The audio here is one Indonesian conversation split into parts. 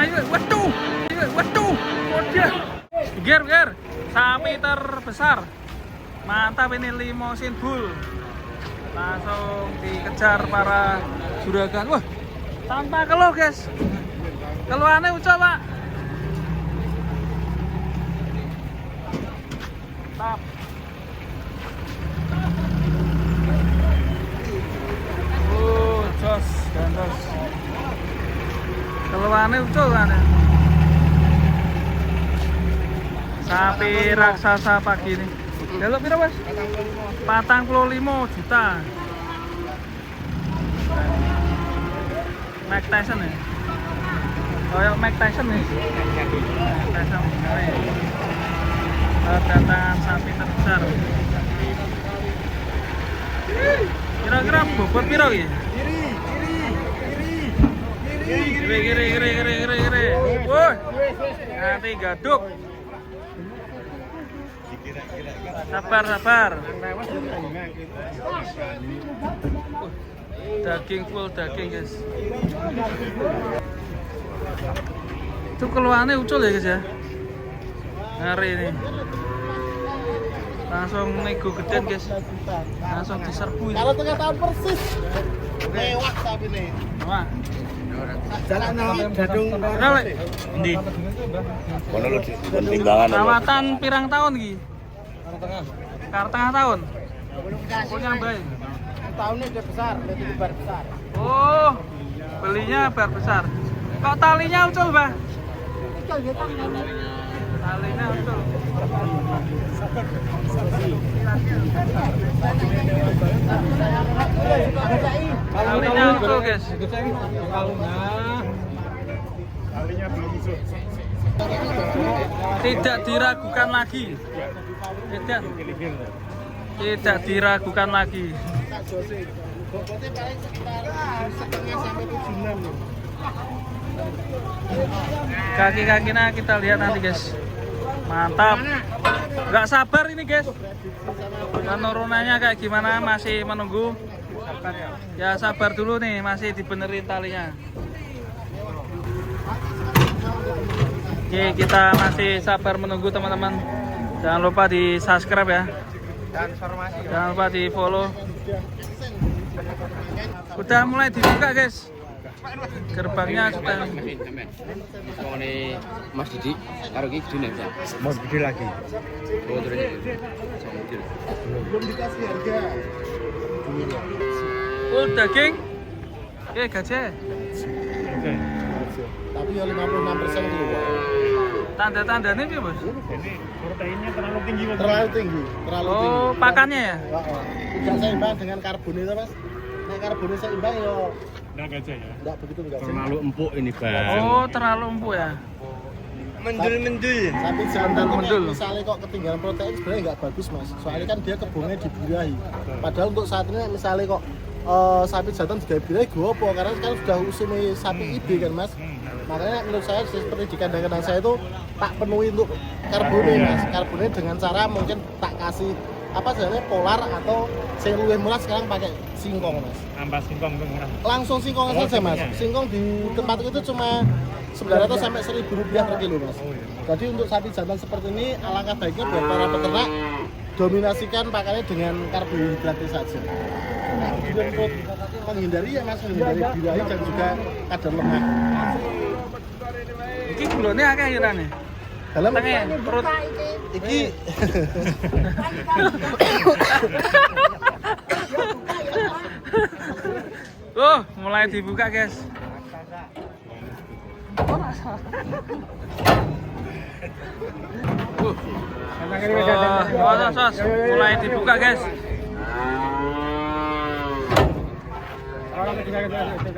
ayo, waduh, waduh, ger, sapi terbesar, mantap ini limosin bull, langsung dikejar para juragan, wah, tanpa keluh guys, keluhannya ucap pak, tap. Jos, gandos. Keluarnya ucul kan ya. Sapi raksasa pagi ini. Jaluk pira, Mas? 45 juta. Mike Tyson ya. Kayak Mike Tyson nih. Mike Tyson. Kedatangan sapi terbesar. Kira-kira bobot piro iki? Kiri. Woi. Nanti gaduk. Sabar. Daging full daging, guys. Itu keluarnya ucul ya, guys ya. Hari ini. Langsung nego geden, guys. Langsung diserbu. Kalau tengah tahun persis. Mewah sapi nih. Wah. Jalan Gadung. Endi? Kono lho timbangan. Rawatan pirang tahun iki? Tengah tahun. Punya baik. Tahunnya udah besar, udah bar besar. Oh, belinya bar besar. Kok talinya ucul, Mbah? Talinya ucul. Talinya ucul, guys. Tidak diragukan lagi. Tidak diragukan lagi. Bobotnya paling sekitar setengah sampai 7,6 nih. Kaki-kakinya kita lihat nanti, guys. Mantap. Nggak sabar ini, guys. Penurunannya kayak gimana? Masih menunggu. Ya sabar dulu nih, masih dibenerin talinya. Oke, kita masih sabar menunggu teman-teman. Jangan lupa di subscribe ya. Jangan lupa di follow. Udah mulai dibuka, guys. Gerbangnya sudah. Ini Mas Didi, karo iki gede nek. Mas gede lagi. Oh, terus Belum dikasih harga. Oh, daging. Gajah. Tapi ya 56% dulu, Pak. Tanda-tandanya dia, Bos. Ini proteinnya terlalu tinggi, Mas. Terlalu tinggi. Oh, pakannya ya? Tidak seimbang dengan karbon itu, Mas. Nah, karbonnya seimbang ya Enggak gajah ya. enggak begitu enggak. terlalu empuk ini, Bang. Oh, terlalu empuk ya. Mendul. Tapi jantan Mendul. misalnya kok ketinggalan protein sebenarnya nggak bagus, Mas. Soalnya kan dia kebunnya dibirahi. Padahal untuk saat ini misalnya kok sapi jantan juga birahi gue apa? Karena sekarang sudah usia sapi IB kan, Mas. Makanya menurut saya seperti di kandang-kandang saya itu tak penuhi untuk karbonnya, Mas. Karbonnya dengan cara mungkin tak kasih apa sebenarnya polar atau yang lebih murah sekarang pakai singkong, Mas. Ampas singkong itu murah. Langsung singkong saja, Mas. Singkong di tempat itu cuma 900 sampai 1.000 rupiah per kilo, Mas. Jadi untuk sapi jantan seperti ini alangkah baiknya buat para peternak dominasikan pakannya dengan karbohidrat saja. Nah, kemudian untuk menghindari ya, Mas, menghindari birahi dan juga kadar lemak. Iki gulone akeh irane. Dalam Tengah perut. iki Oh, mulai dibuka, guys. Sos. Mulai dibuka, guys.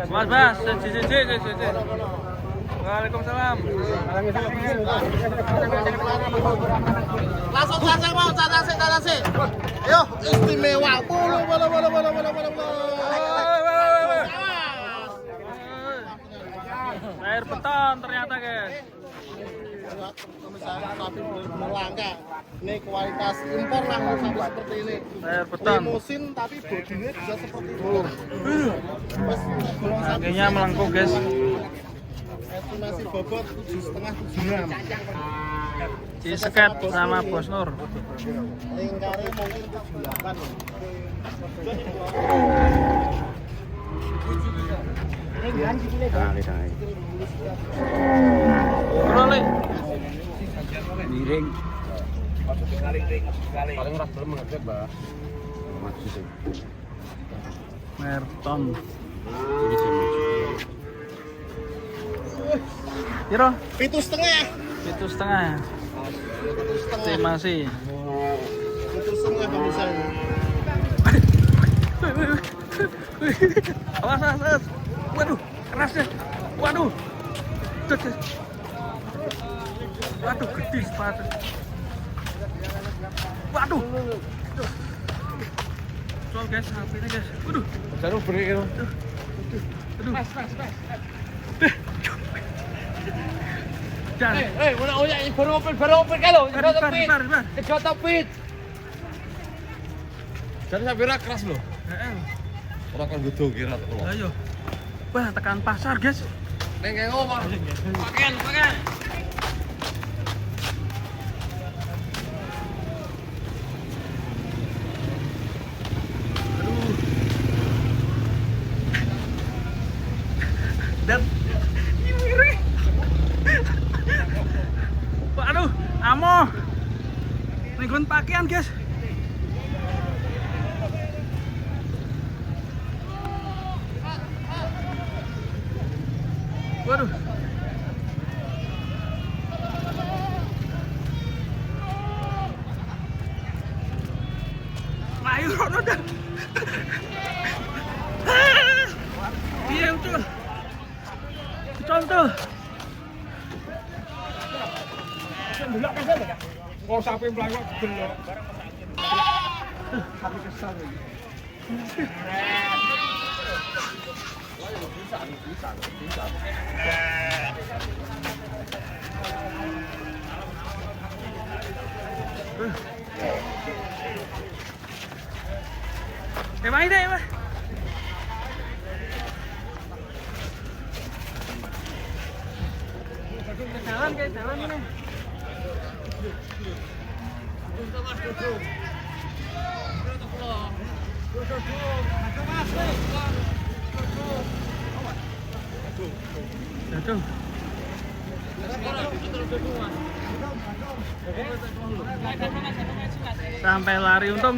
Mas, siji. Waalaikumsalam. langsung saja mau catasik. Ayo, istimewa. Bola. Air beton ternyata, guys. Misalnya sapi benar-benar langka. Ini kualitas impor lah sapi seperti ini. Air beton. Limusin tapi bodinya bisa seperti itu. Mas, Kakinya melengkung, guys. masih bobot 7,5 gram. Ciseket sama Bos Nur. Lingkarnya mungkin 78. Rolek. Miring. Paling ras belum ngecek, Mbak. Maju sih. Merton. Ini sih maju. Piro? 7,5. 7,5. Terima kasih. 7,5 pemirsa ini. Awas, awas, awas. Waduh, keras deh. Waduh. Cet, cet. Waduh, gede sepatu. Waduh. Soal guys, HP-nya guys. Waduh. Jarum beri itu. Aduh. Jangan. Mana oyak ini baru open kalau. Bar. Kejot topit. Jadi saya kira keras loh. Heeh. Orang kan gedung kira tuh. Ayo. Wah, tekan pasar, guys. Neng kayak ngomong. Pakai. Dan miring. Waduh, amo. Nenggon pakaian, guys. Waduh. Ayo, rono dah. Iya, betul. Contoh. Kok sampai melayu belok. Tapi kesal lagi. Main deh, Mas. Jalan ini. Jatuh. Sampai lari, untung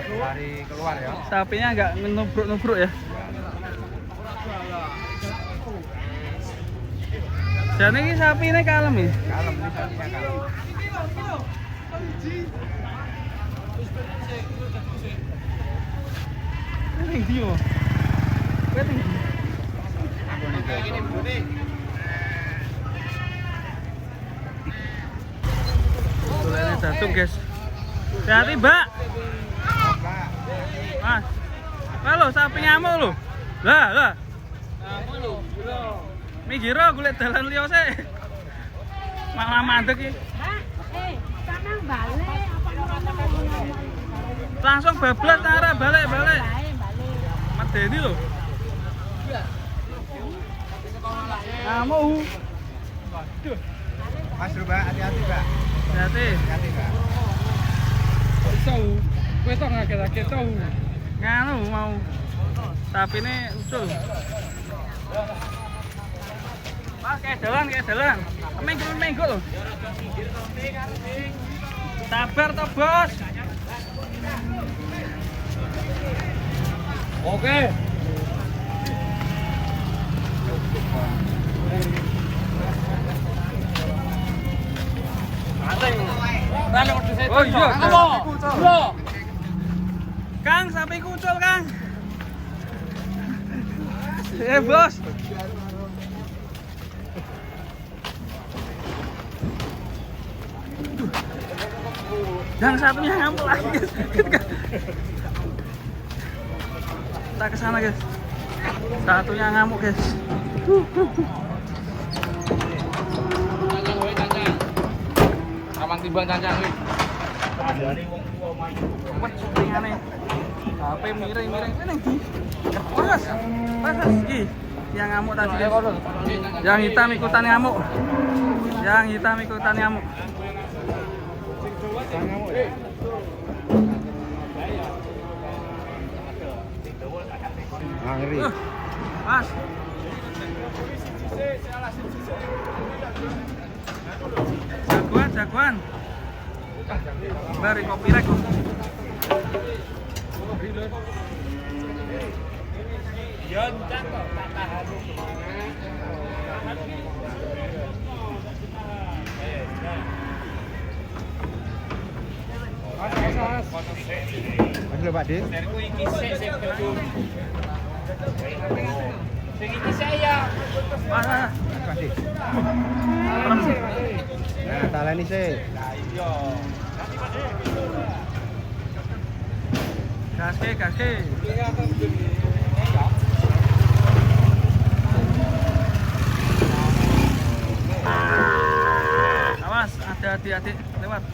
Lari keluar ya. sapinya nggak nubruk ya. Dan ini sapi ini kalem ya? Kalem ini sapinya kalem. Ini dia. Tulangnya jatuh, guys. Hati-hati, Mbak. Mas. Halo, sapi ngamuk lho. Lah. Mikir golek dalan liya sik. Malah mandek iki. Sampeyan balik apa Langsung bablas arah balik. balik. Medeni lho. Ngamuk. Mas Mbak, hati-hati, Mbak. Hati. Hati-hati, Mbak. Tahu. Kowe tok ngakeh tahu. Nganu mau. Tapi ini usul. Mas kayak jalan. Minggu loh. Sabar toh, Bos. Oke. Oh iya. Kang, sapi kucul, Kang. Bos. Yang satunya ngamuk lagi, guys. Kita ke sana, guys. Satunya ngamuk, guys. Ramang timbang cancang kuwi. Wet supingane. HP miring-miring. Ini ndi? Pas. Iki. yang ngamuk tadi guys. Yang hitam ikutan ngamuk. Yang hitam ikutan ngamuk. Mas. Jagoan. Bari kopi rek. Mas lho Pak Dik. Sing iki saya. Mas. Nah, taleni sih. Gaske. Awas, ada adik-adik lewat.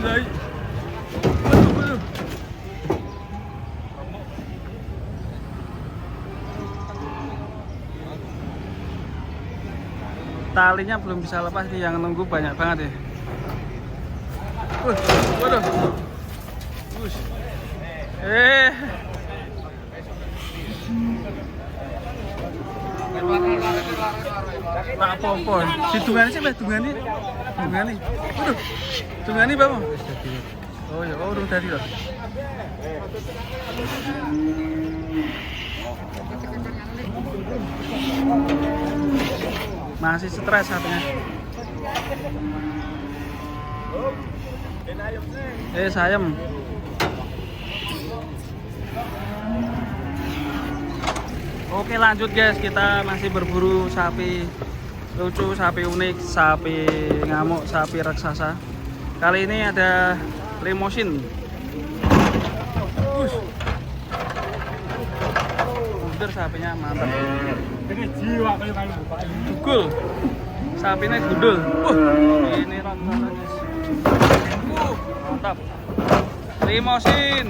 Baik. Waduh. Talinya belum bisa lepas nih, yang nunggu banyak banget ya. Waduh. Pak Popo, didungani sih, Mas, dungani. Waduh. Dungani, Bang. Oh ya, urung tadi loh. Masih stres sapinya. Sayem. Oke, lanjut guys, kita masih berburu sapi lucu, sapi unik, sapi ngamuk, sapi raksasa. Kali ini ada limosin. Mundur sapinya, mantap. Ini jiwa kayak Gundul. Sapinya gundul. Ini raksasa guys. Mantap. Limosin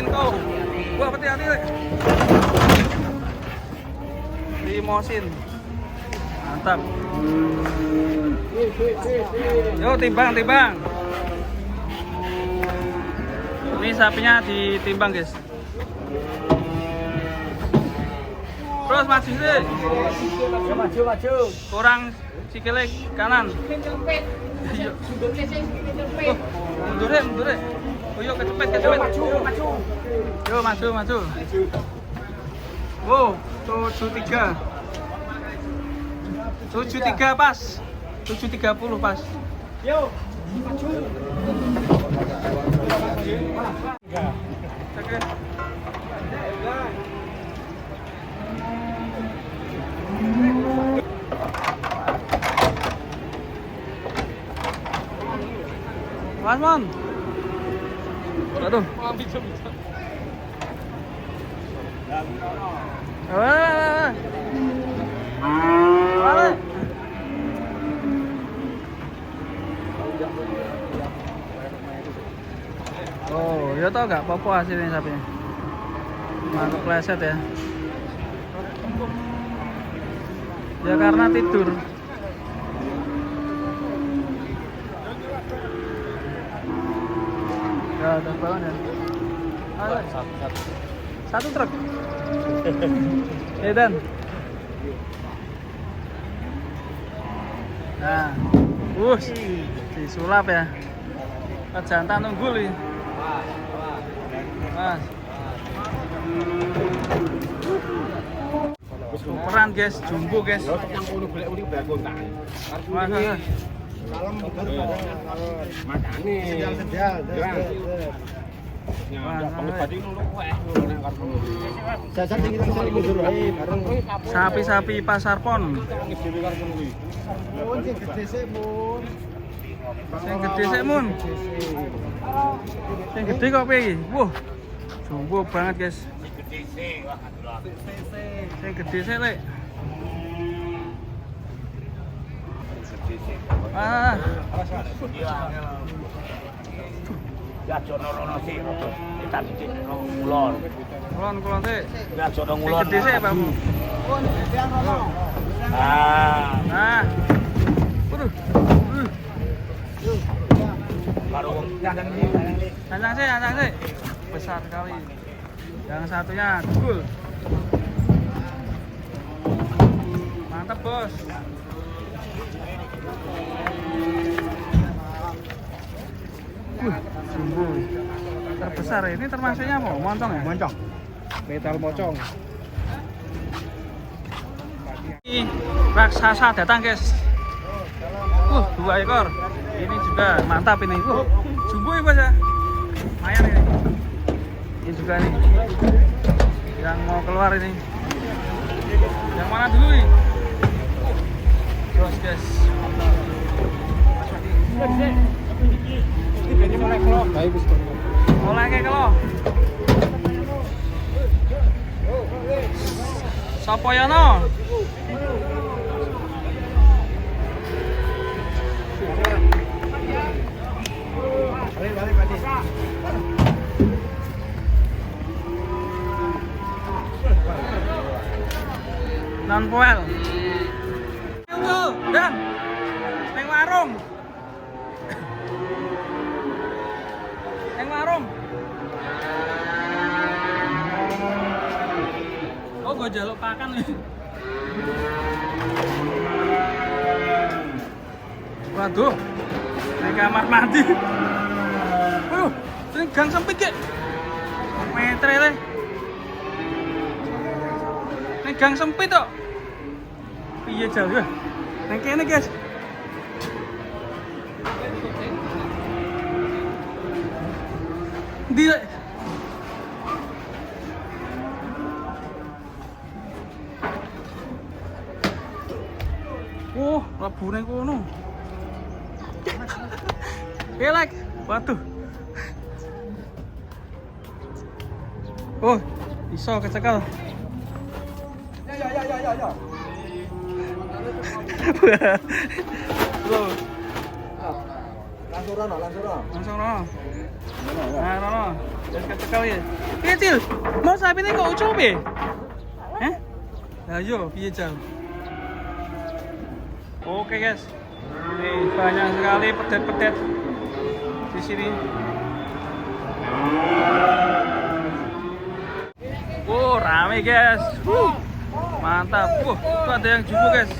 kau. Wah, hati-hati. Limosin. Mantap. Yo, timbang. Ini sapinya ditimbang, guys. Terus maju sih. Maju. Kurang sikile kanan. Mundur. Yo, kecepet. Yo, maju. Wow, 73. 73 pas. 730 pas. Yo, maju. Oke. Mas Mon. Aduh. Oh, ya tau gak apa-apa hasilnya sapinya. Mantap pleset ya. Ya karena tidur. Ya udah bangun ya. Satu truk. Dan. Nah, disulap ya. Jantan nunggul nih. Mas. Ukuran guys, jumbo guys. Mas. Malam makane. Jajan sing kita sing mundur wae bareng. Sapi-sapi pasar pon. Mun sing gede sik, Mun. Sing gede sik, Mun. Sing gede kok piye iki? Wah. Jumbo banget, guys. Sing gede sik, Lek. Ah. Ya jono rono sih, kita bikin ngulon. Kulon sik. Ya jono Sing ngulon. gede sik, Pak. Ah, Nah. Waduh. baru jangan Ancang sih. Besar sekali. Yang satunya gul. Mantap, Bos. Jumbo. Terbesar ini termasuknya apa? Moncong ya? Moncong. Metal mocong. Ini raksasa datang, guys. 2 ekor. Ini juga mantap ini. Jumbo ya, Bos ya. Lumayan ini. Ini juga nih. Yang mau keluar ini. Yang mana dulu nih? Terus, guys. Mulai kayak kalau. Sopo Yono? Non poel. Tuh, Dan. Neng warung. Neng warung. Oh, gue jaluk pakan nih. Waduh. Di kamar mandi. Waduh, ini gang sempit ya. Metre le. Ini gang sempit kok. Piye jauh ya? Neng kene, guys. Di oh, labune kono. Elek. Waduh. Oh, iso kecekel. Ya. Loh. Langsung rono. Langsung no. Nah, no. Jangan kecekel ya. Piye, Cil? Mau sapi ini kok ucul piye? Heh? Lah yo, piye, Cil? Oke, guys. Nih, banyak sekali pedet-pedet di sini. Rame, guys. Mantap. Tuh ada yang jumbo, guys.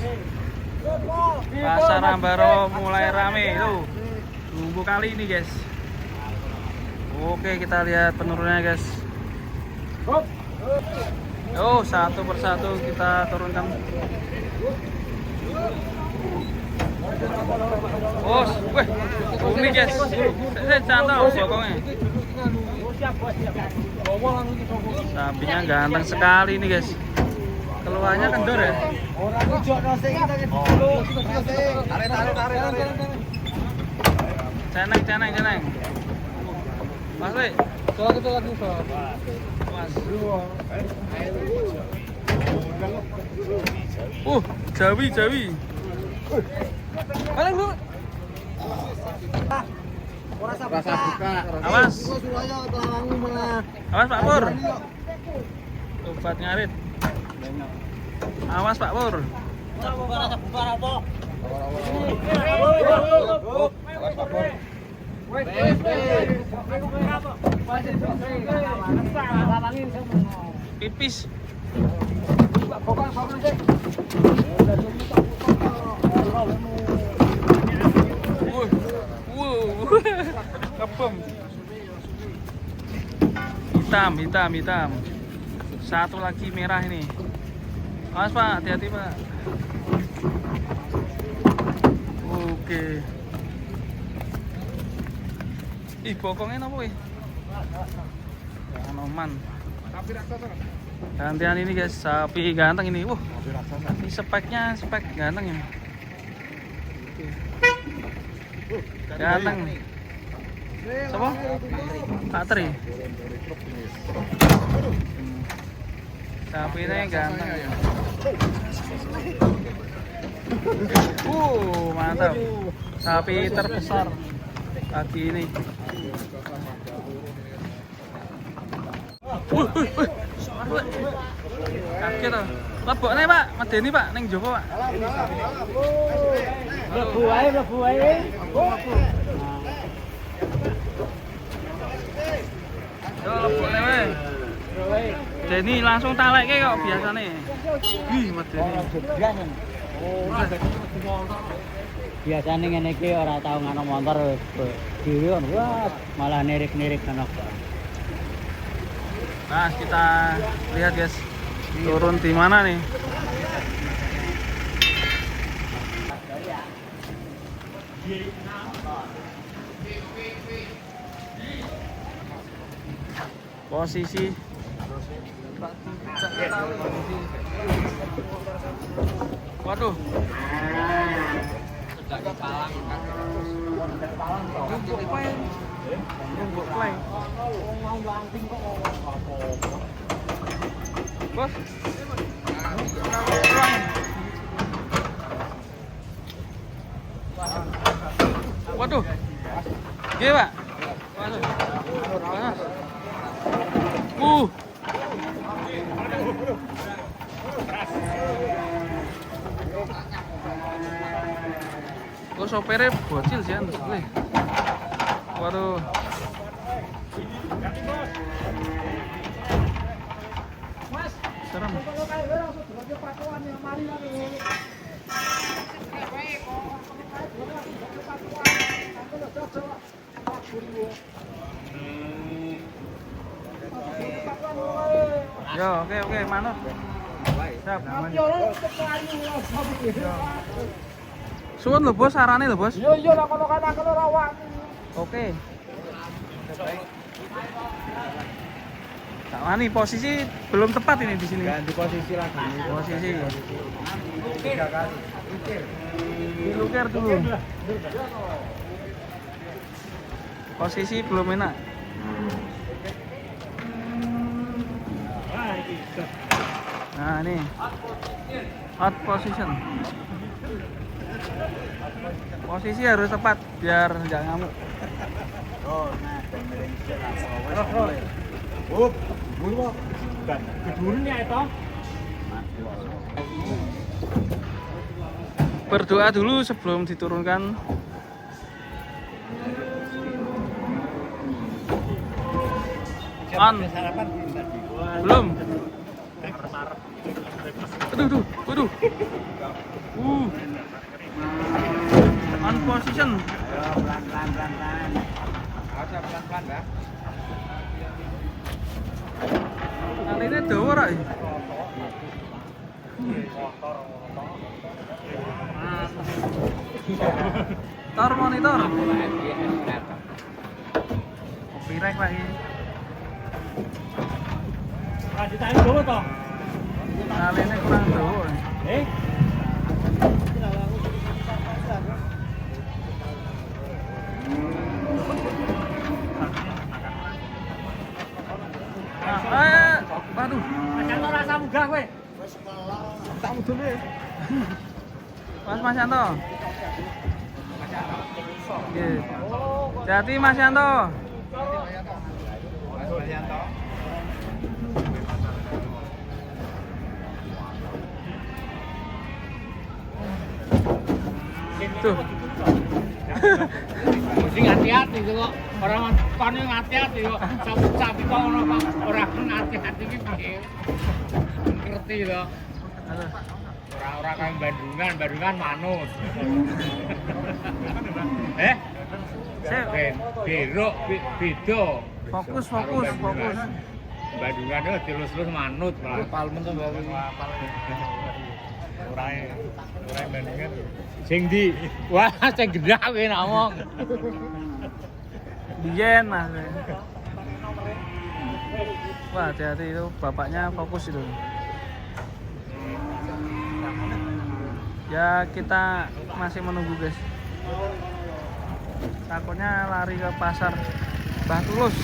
Pasar Ambaro mulai rame tuh. Jumbo kali ini, guys. Oke, kita lihat penurunannya, guys. Oh, satu persatu kita turunkan. Oh, weh, bumi, guys. Saya cantik bokongnya. Sapinya ganteng sekali nih, guys. Keluarnya kendor ya. Ceneng. Mas Le. Mas. Jawi. Balik lu. Rasa buka. Awas. Awas Pak Pur. Obat ngarit. Awas Pak Pur. rasa bubar apa? Awas Pak Pur. Pipis. Kebom. Hitam. Satu lagi merah ini. Awas Pak, hati-hati Pak. Oke. Ih, bokongnya apa Jangan Oman. Gantian ini guys, sapi ganteng ini. Wah, ini speknya spek ganteng ini. Ganteng. Siapa? Kak Tri. Sapi ini ganteng. Mantap. Sapi terbesar pagi ini. Kaget loh. Lebokne Pak, medeni Pak, ning Joko Pak. Mlebu wae. Yo lebokne wae. Deni langsung talekke kok biasane. Wih, medeni. Biasanya ngene iki ora tau ngono motor dhewe kan wah malah nirik-nirik ngono. Nah, kita lihat guys. Turun di mana nih? Posisi waduh. Bos. Waduh. Oke, Pak. Waduh. Panas. Kok sopirnya bocil sih antus gue. Waduh. Serem. Yo, oke, manut. Siap. Suwun lho Bos, sarane lho Bos. Yo lah kono kan aku ora wani. Oke. Tak wani posisi belum tepat ini di sini. Ganti posisi lagi. Posisi. 3 kali. Dilukir dulu. Posisi belum enak. Nah, ini. Hot position. Posisi harus tepat biar nggak ngamuk. Berdoa dulu sebelum diturunkan. On. Belum. Waduh. On position. Pelan-pelan. Aja pelan-pelan, Mbak. Kali ini dawa ra. Tor monitor. Copyright lagi. Ditanya dulu toh. Kali ini kurang dawa. Waduh. Jangan rasa munggah kowe. Tak mudun ya. Mas Yanto. Nggih. Hati Mas Yanto. Tuh. Mesti hati-hati kok. Orang kon yang hati-hati kok. Sapi kok ono kok ora hati-hati iki piye. Ngerti to. Ora kaya Bandungan manut. Berok beda. Fokus. Bandungan itu dilus-lus manut malah. Palmen to Mbak. Ora Bandungan. Sing ndi? Wah, sing gendah kowe ngomong. Biyen Mas. Wah, hati-hati itu bapaknya fokus itu. Ya kita masih menunggu guys. Takutnya lari ke pasar Mbah Tulus.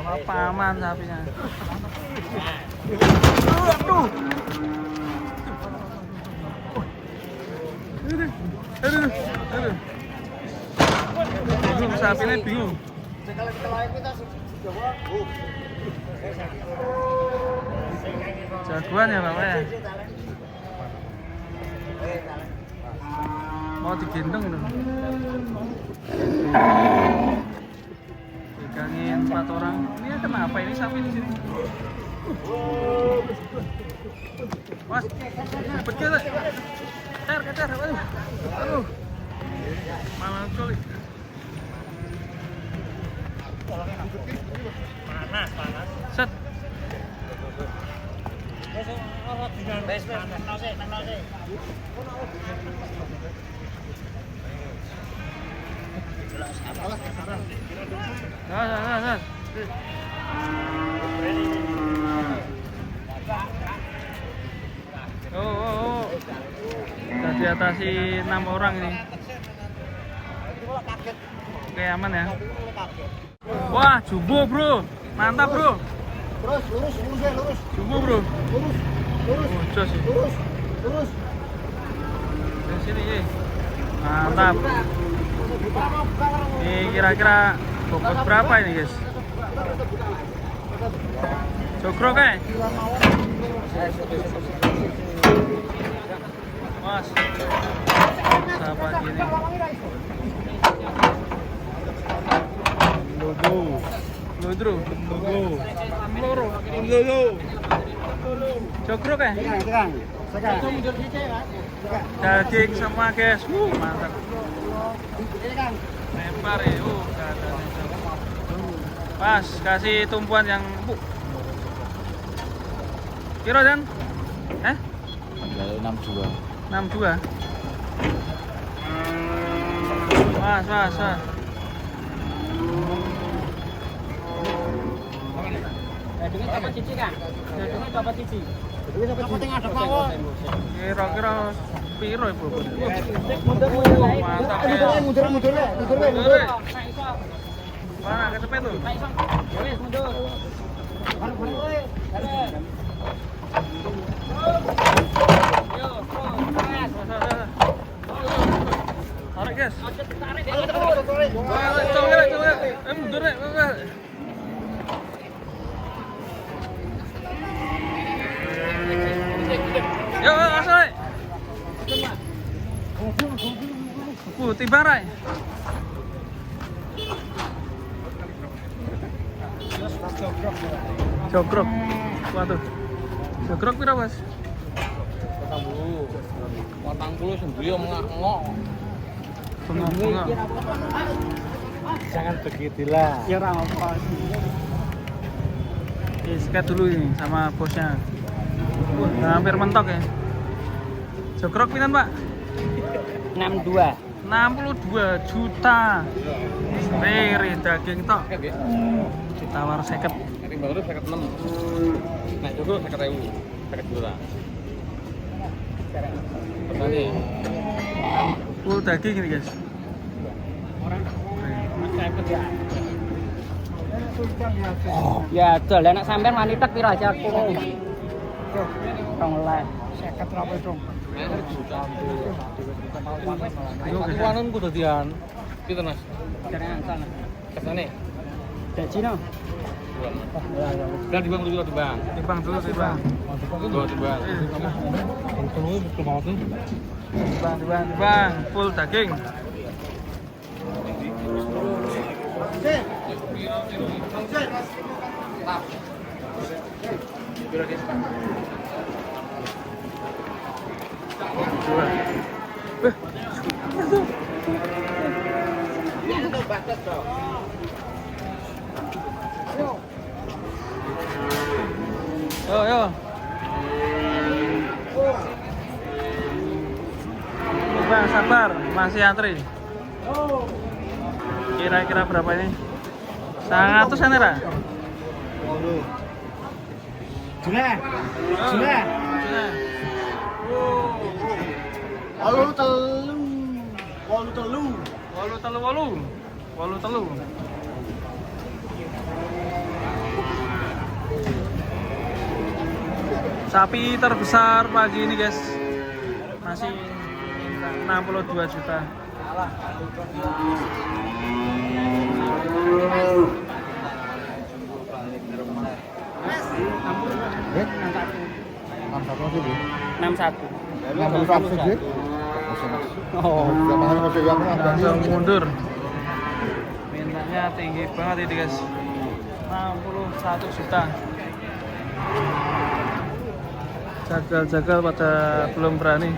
Apa aman sapinya. Aduh. Bingung, sapinya bingung. Jagoan ya Bapak ya. Mau digendong itu. Pegangin 4 orang. Ini kenapa ini sapi di sini? Mas, cepet kita. Kejar. Aduh. Malah culik. Panas. Set. Gas. Oh. Sudah diatasi 6 orang ini. Oke, aman ya. Wah, jumbo bro. Mantap bro. Terus lurus. Jumbo bro. Lurus. Oh, jos sih. Lurus. Dari sini ya. Mantap. Ini kira-kira bobot berapa ini guys? Jogrok ya? Mas, sahabat gini. Lodo. Jogrok ya? Daging semua guys. Mantap. Lempar ya. Pas, kasih tumpuan yang empuk. Kira dan? 62. 62. Mas. Dagingnya dapat cici kan? Dagingnya dapat cici. Kira-kira piro ibu? Mundur. Mantap ya. Mundur. Mana kecepet tuh? Wes mundur. Tarik guys. Coba. Mundur deh. Yo, asal. Tiba rai. Jogrok. Waduh. Jogrok pira, Mas? 40 sembelih ngok. Bengok. Jangan begitulah. Ya ora apa. Sikat dulu ini sama bosnya. Hampir mentok ya. Jogrok pinten, Pak? 62. 62 juta. Rere daging tok. Ditawar 50. Kering baru 56. Nah, itu 50.000. 50 juta. Berani. Full daging ini, guys. Ya, dol anak sampean wanita pira aja aku. Rong les. 50 berapa dong? Aku anon ku dadian. Pinten, Mas? Dari angsal. Kesane. Gaji no. Dan dibang dulu dibang. Timbang dulu, timbang. Dibang. Timbang. Full daging. Yo. Bang, sabar. Masih antri. Kira-kira berapa ini? 100 Ra? Juna. Juna. Walu telu. Walu telu. Sapi terbesar pagi ini guys, masih 62 juta. Langsung mundur. Mintanya tinggi banget ini guys, 61 juta. Jagal-jagal pada belum berani.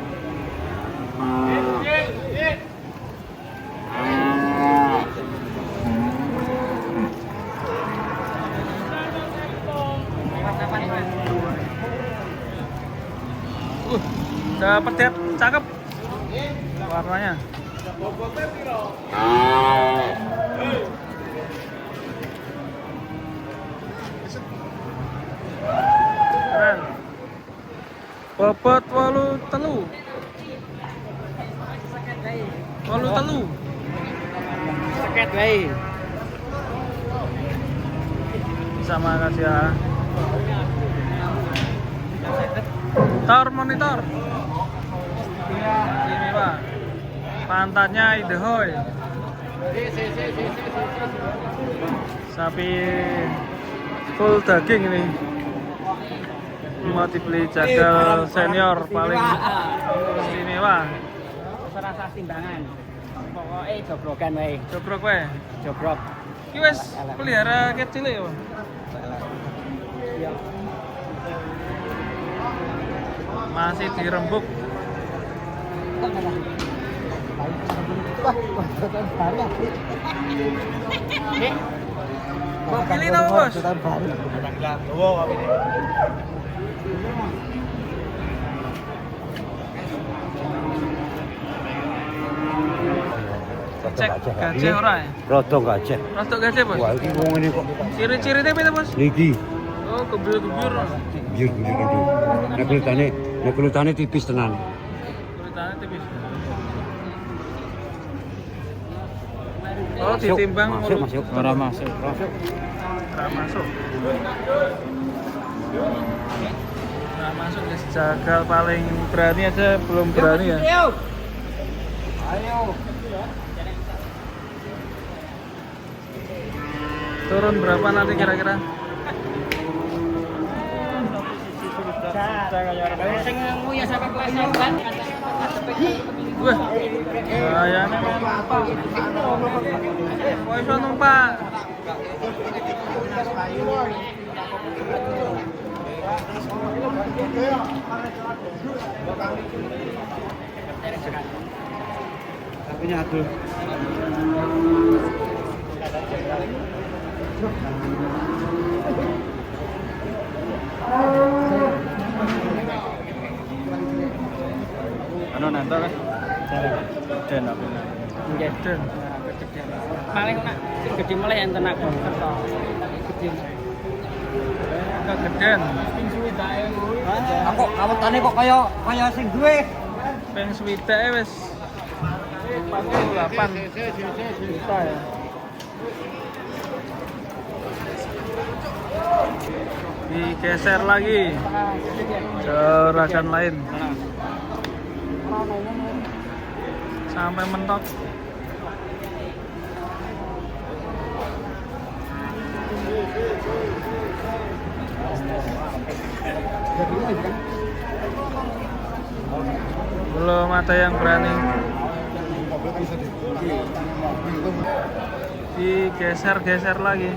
Dapat lihat, cakep warnanya. Keren. Bobot 8 telu. 8 telu. Seket wae. Sama kasih ya. Tor monitor. Ini Pak. Pantatnya idehoy. Sapi full daging ini. Mau dibeli jagal senior paling istimewa. Rasa timbangan. Pokoke jobrokan wae. Jobrok wae. Jobrok. Ki wis pelihara kecil ya. Iya. Masih dirembuk. Kok pilih tau bos? Cek gajah ora ya? Rodok gajah. Rodok gajah bos? Wah, iki wong ngene kok. Ciri-cirine pita bos? Niki. Oh gebir-gebir. Biar itu. Nek kulitane tipis tenan. Kulitane tipis. Oh ditimbang Masuk. Ora masuk. Ora masuk guys, jagal paling berani aja belum berani ya. Ayo. Turun berapa nanti kira-kira? Sing nguyah sampe plesetan. Wah, kayaknya numpak. Kok iso numpak? Sapinya aduh. Anu nanti kan? Den apa? Nggih, Den. Paling nak sing gedhe mulai enten aku. Gedhe. Kegeden. Aku awetane kok kaya sing duwe. Peng swidake wis 48 juta ya. Digeser lagi. Jeragan lain. Sampai mentok. Belum ada yang berani. Digeser-geser lagi.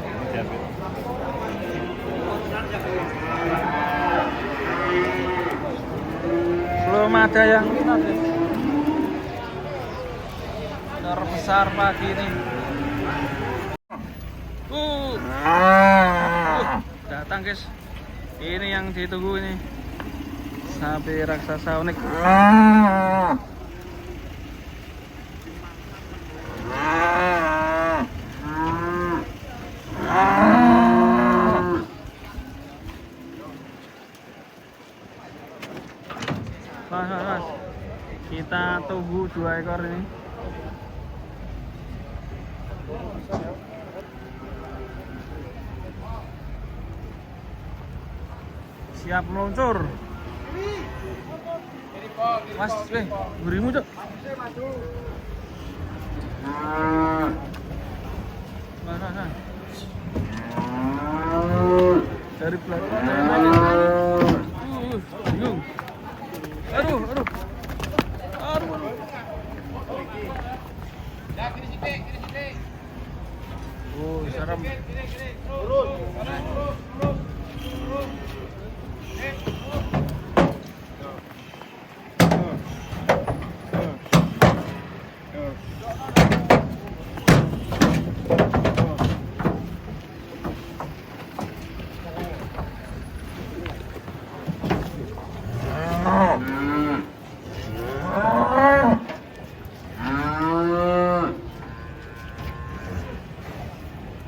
Belum ada yang minat guys. Terbesar pagi ini. Datang guys. Ini yang ditunggu ini. Sapi raksasa unik. tunggu 2 ekor ini. Siap meluncur. Mas, berimu cok. Mana? Dari belakang. Bingung. Aduh. Oh, serem.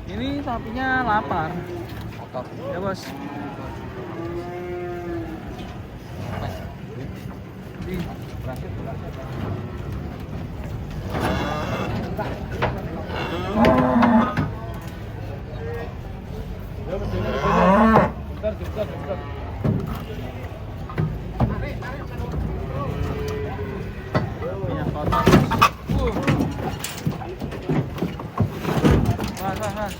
Ini sapinya lapar. Ya bos. Minyak kotor. Mas.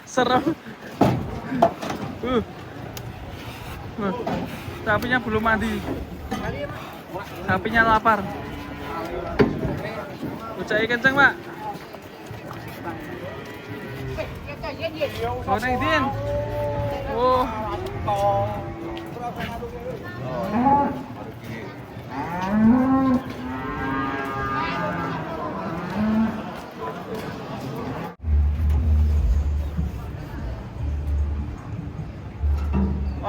Serem. Sapinya belum mandi. Sapinya lapar. Ucai kenceng, Pak. Oh, neng Din. Oh.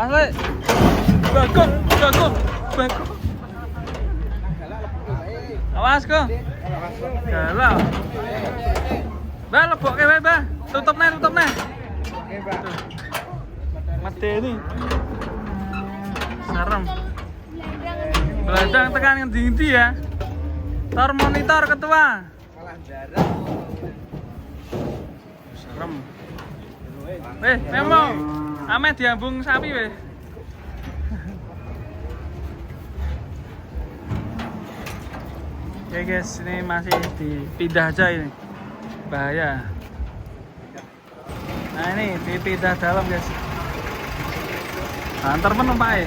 Asli. Bangkok. Awas kok. Galau. Bah, lebokke wae, Bah. Tutup nih. Mati ini. Serem. Beladang tekan ngendi ya. Tor monitor ketua. Serem. Memang ame diambung sapi weh. Oke guys, ini masih dipindah aja ini. Bahaya. Nah ini dipindah dalam guys. Antar penumpang ya.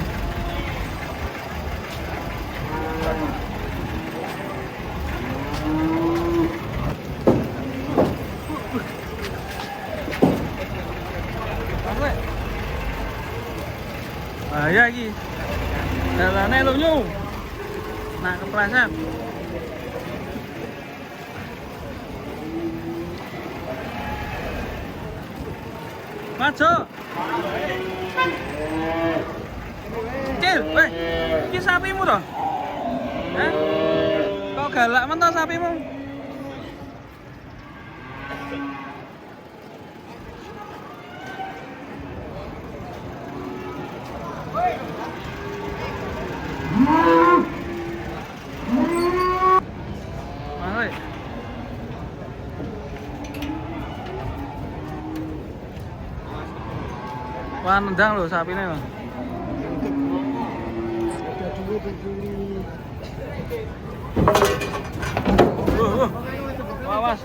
Bahaya lagi. Dalane lunyu. Nah, kepleset. Maju. Cil, weh. Iki sapimu toh? Hah? Kok galak men toh sapimu? Wah, nendang loh sapi ini loh. Awas.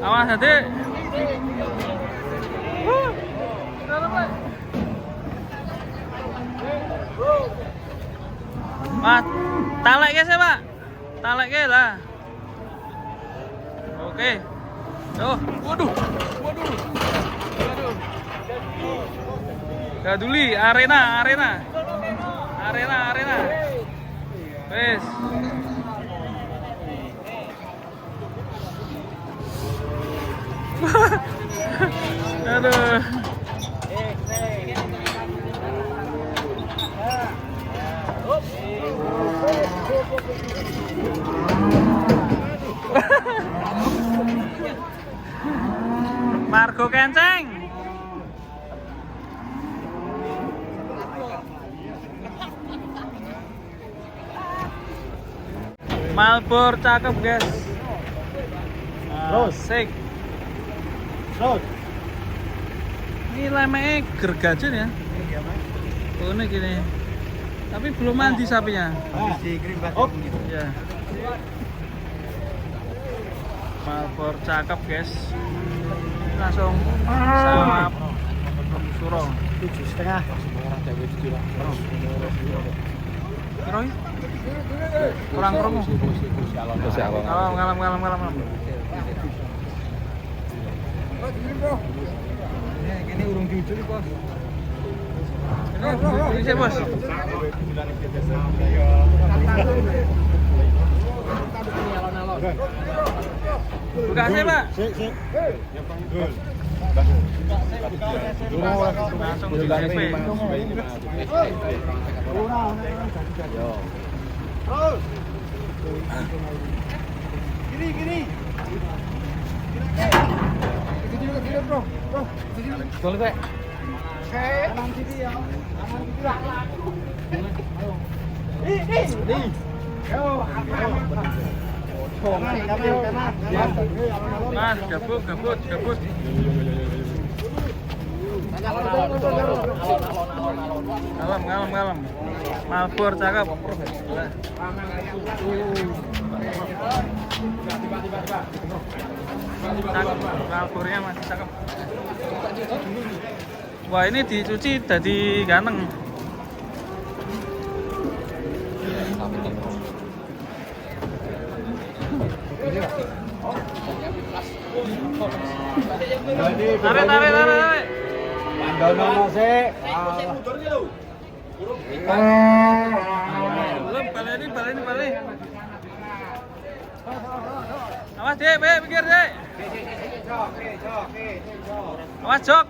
Awas hati. Mas, talek ya Pak. Talek lah. Oke. Oh, waduh. Gaduli, arena. Wes. Aduh. Margo kenceng. Malbor cakep guys. Asik. Terus. Ini lemeknya gergajen ya. Oh ini gini. Tapi belum mandi sapinya. Oh. Ya. Malbor cakep guys. Langsung sama Suro. 7,5. Kira kurang promo. Kalam. Ini urung jujur bos. Ini sih bos. Buka sih pak. Sik. Langsung di GP. Kiri. Boleh, Pak. Mas, gabut. Kalem. Malbor cakep. Cakep, Malbornya masih cakep. Wah ini dicuci jadi ganteng. Tarik. Pandono sih. Belum, balik. Awas deh, pikir deh. Awas jok.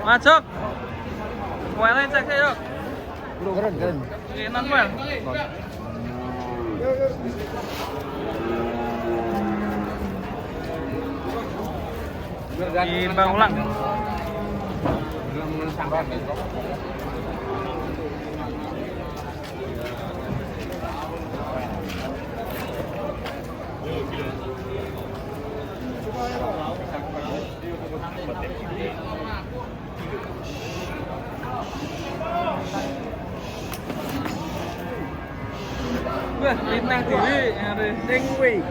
Masuk. Kuelnya cek sih yuk. Keren. Ini non kuel. Timbang ulang. Wah, bintang dewi, ada Tengwe.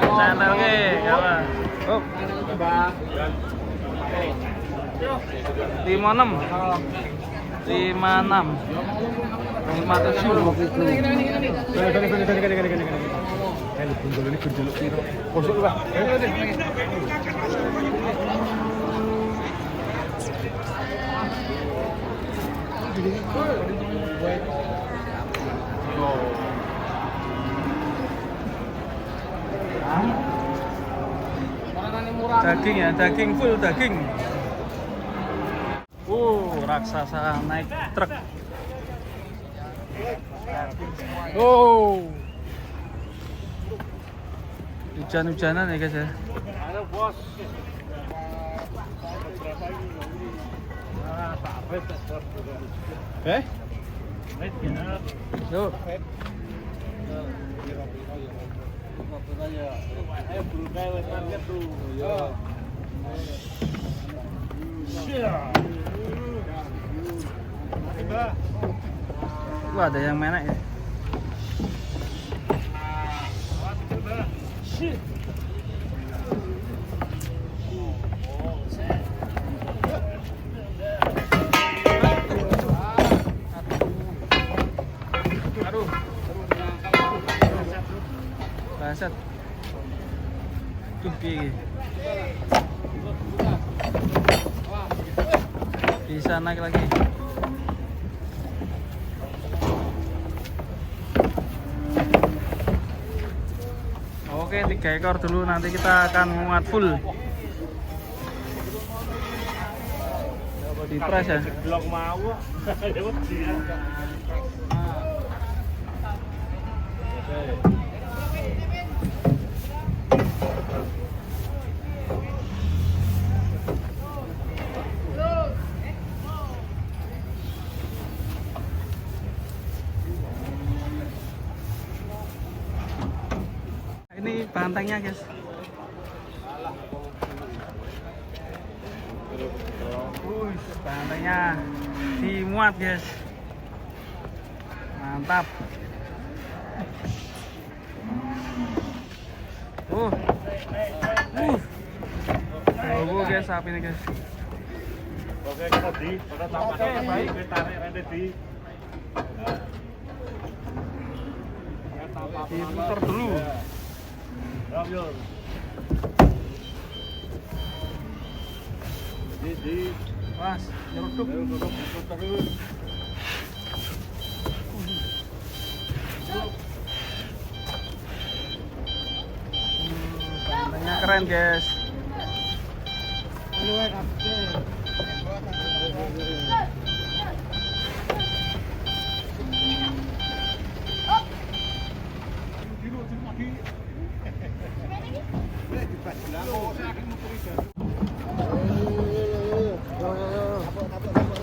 Channel ke, kawan. Oh, 56. Daging ya, daging full daging. Raksasa naik truk. Hujan-hujanan ya guys ya. Yuk. Wah, ada yang menek ya. Aduh. Baset. Tuh piye. Bisa naik lagi. Oke, 3 ekor dulu, nanti kita akan muat full. Di press ya. Blok mau. Ya wedi. Ini bantengnya guys. Bantengnya dimuat guys. Mantap. Guys, sapi ini guys. Oke, kita di, pada tampaknya baik, kita tarik nanti di. Diputar dulu. Ramyur. Di. Pas, nyeruduk. Terus. Bantengnya keren guys.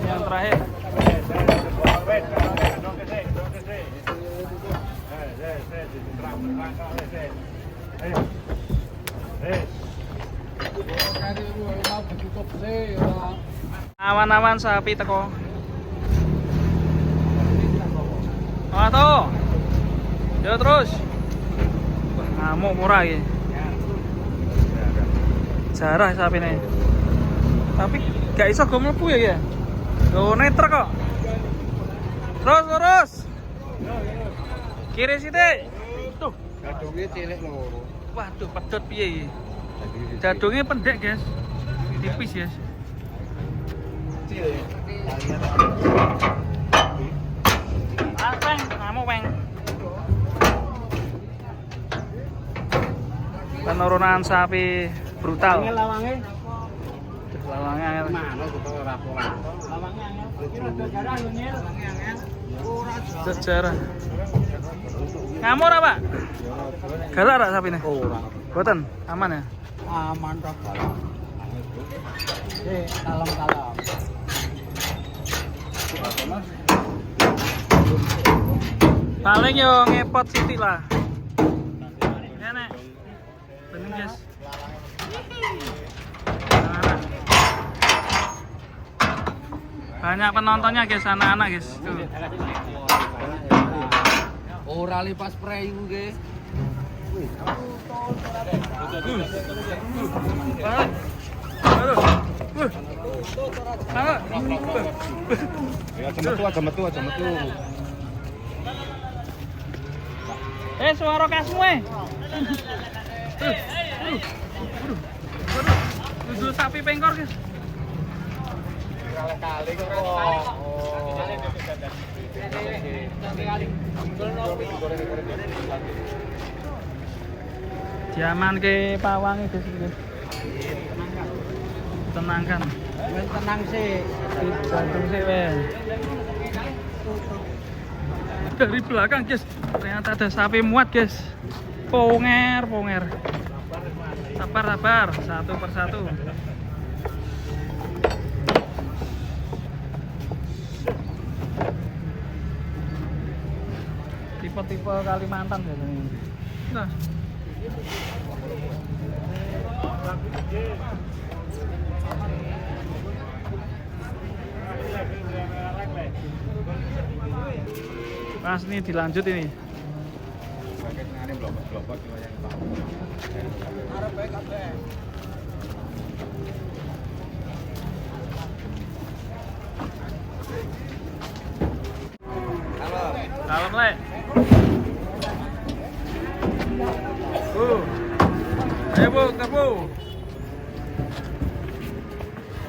Yang terakhir. Awan-awan sapi teko. Oh tuh. Yo terus. Ngamuk murah iki. Jarah sapi ini. Tapi gak iso go mlebu ya ya. Loh neter kok. Terus. Kiri sithik. Tuh. Jadungnya cilik loro. Waduh, pedot piye iki? Jadungnya pendek, guys. Tipis, guys. Peng, ngamuk, Peng. Penurunan sapi brutal. Lawangnya Lawangnya. Mana kita ora pola. Sejarah. Ngamur apa? Galak tak sapi ini? Ora. Boten, aman ya? aman tok galak. Kalem-kalem. Paling yo ngepot sithik lah. Ya nek. Bener guys. Anak-anak. Banyak penontonnya guys, anak-anak guys. Tuh. Ora lipas prei nggih. Aja metu. Suara kasmu Duduk sapi pengkor guys. Kali kok. Jaman ke pawang itu guys. Tenangkan. Tenang sih. Jantung sih weh. Dari belakang guys, ternyata ada sapi muat guys. Ponger. Sabar, satu persatu. Tipe-tipe Kalimantan biasanya. Nah. Pas nih dilanjut ini. Dalam le. Ayo bu, kapu.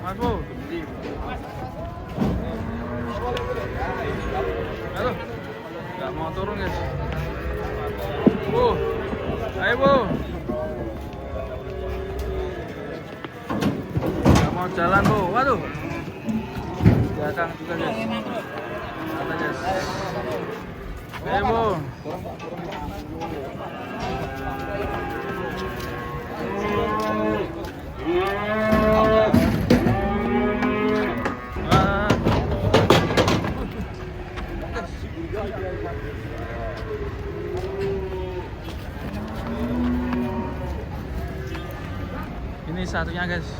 Mas bu. Aduh, nggak mau turun guys. Bu, ayo bu. Nggak mau jalan bu, waduh. belakang juga guys. Apa guys? Oke bu. Ini satunya guys.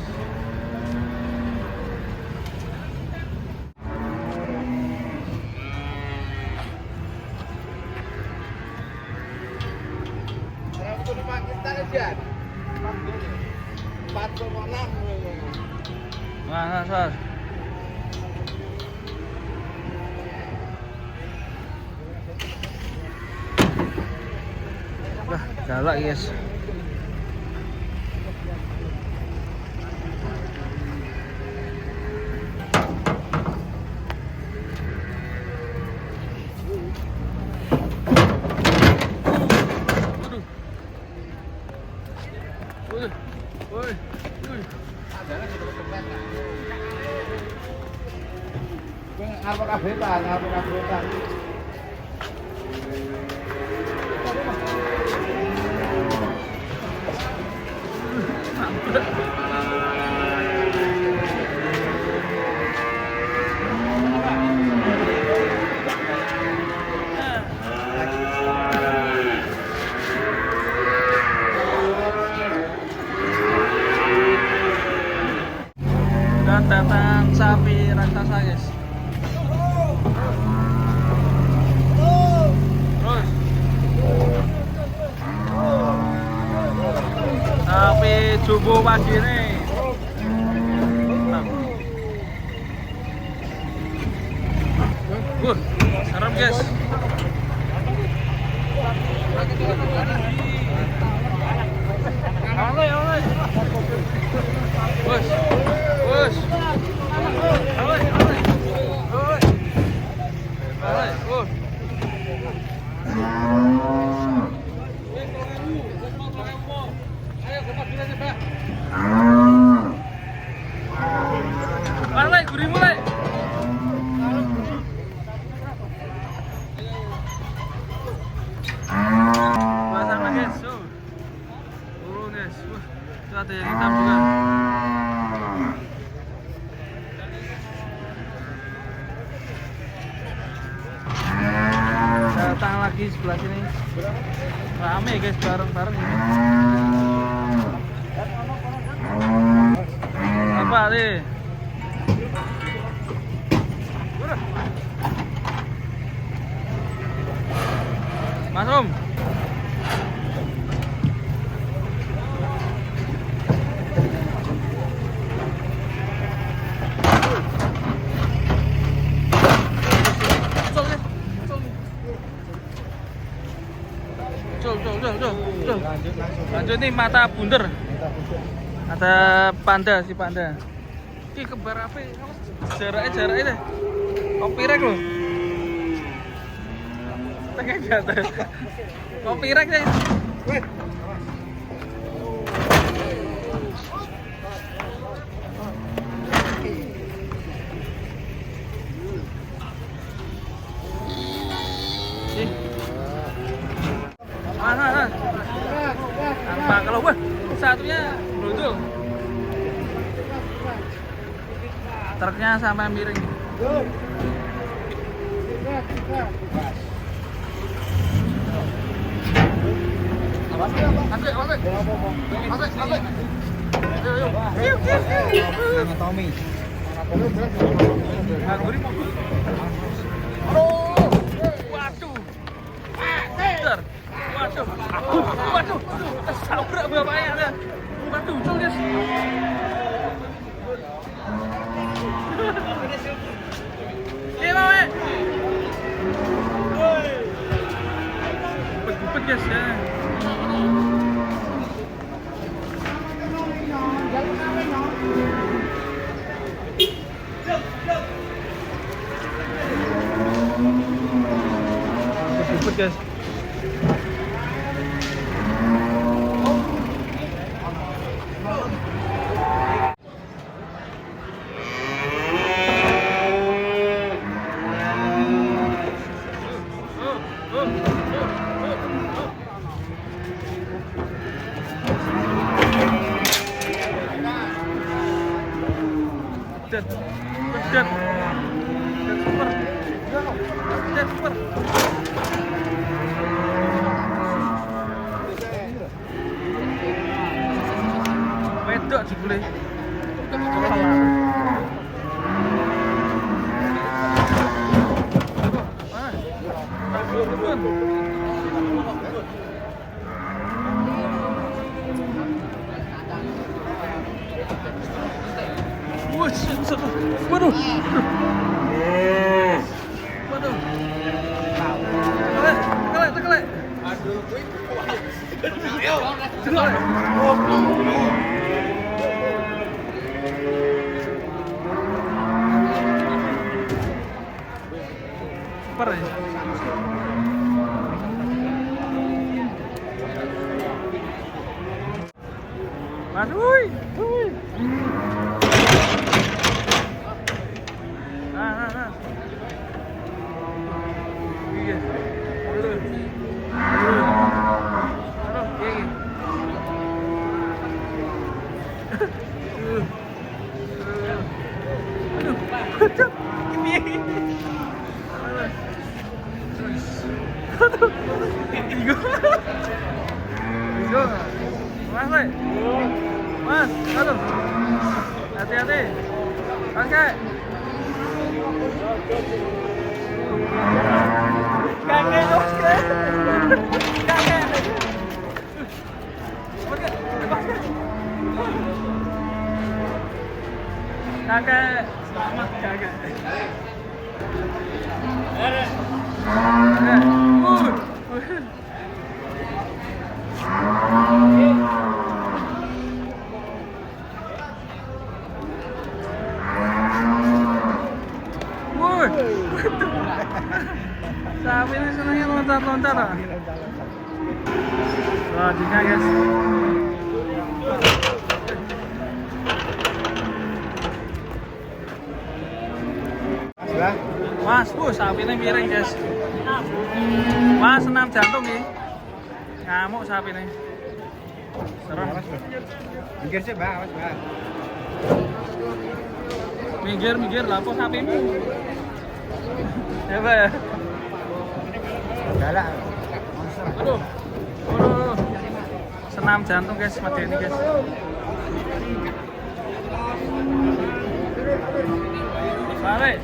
Mana sar? Wah, galak guys. Ngapur kabretan, ngapur kabretan. Dan datang sapi raksasa guys. Terus sapi jumbo pagi nih. Serem guys. Mulai, gurih mulai. Wah, sama guys, tuh. Turun guys. Wah, itu ada yang hitam juga. Datang lagi sebelah sini. Rame guys, bareng-bareng ini. Apa nih? Mas Om. Lanjut nih mata bunder. Ada panda si panda. Ki kembar apa? Jaraknya deh. Kopirek loh. Tengah jatuh. Kopirek deh. Mana? Tanpa kalau wah satunya brondol. Truknya sampai miring. Tommy. Waduh. Waduh. Sabrak bapaknya. Waduh, guys. Gimana? Gupet guys ya. Gupet guys. Pedet. Pedet. Pedet super. Pedet super. Wedok jebule. Waduh. Waduh. Tekelek. Super ya. Aduh. Nah. Iya. Aduh, iya. Aduh. Mas, aduh. Hati-hati. Kakek. Kakek. Kakek, selamat kakek. Sapi ini senangnya loncat-loncat. Wah, jika guys. Mas, sapi ini miring guys. Mas, senam jantung nih. Ngamuk sapi ini. Serem. Minggir sih, Mbak. Awas, Mbak. Minggir, lapor sapimu. Ya, Pak ya. Galak. Aduh. Senam jantung guys, mati ini guys. Balik.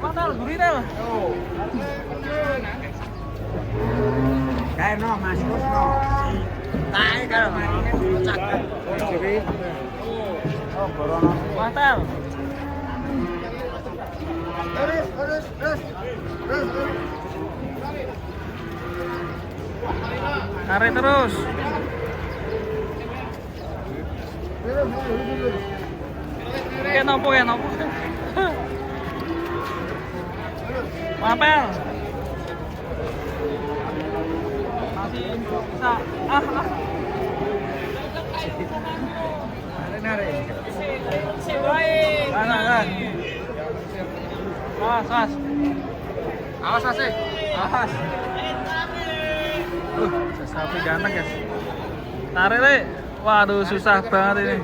Mantal, gurinel. Kayak no, Mas. No. Naik kalau mainnya kocak. Oh, corona. Mantal. Terus. Tarik terus. Kayak nopo. Mapel. Masih bisa. Narik. Si baik. Kan. Awas. Awas, Mas. Awas. Sapi ganteng guys. Tarik Le. Waduh, susah banget ini.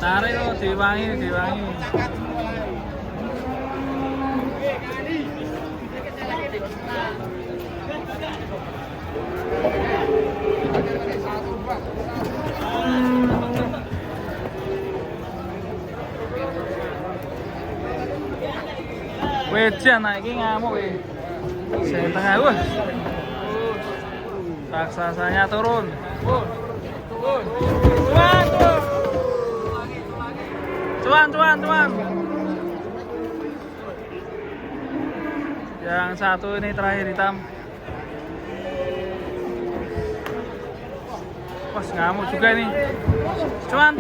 Tarik lo, diwangi. Wejan iki ngamuk iki. Sing tengah raksasanya turun. Cuan. Yang satu ini terakhir hitam. Wah, ngamuk juga ini. Cuan.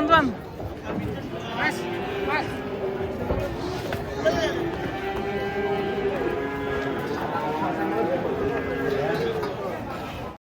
Cuan. Mas.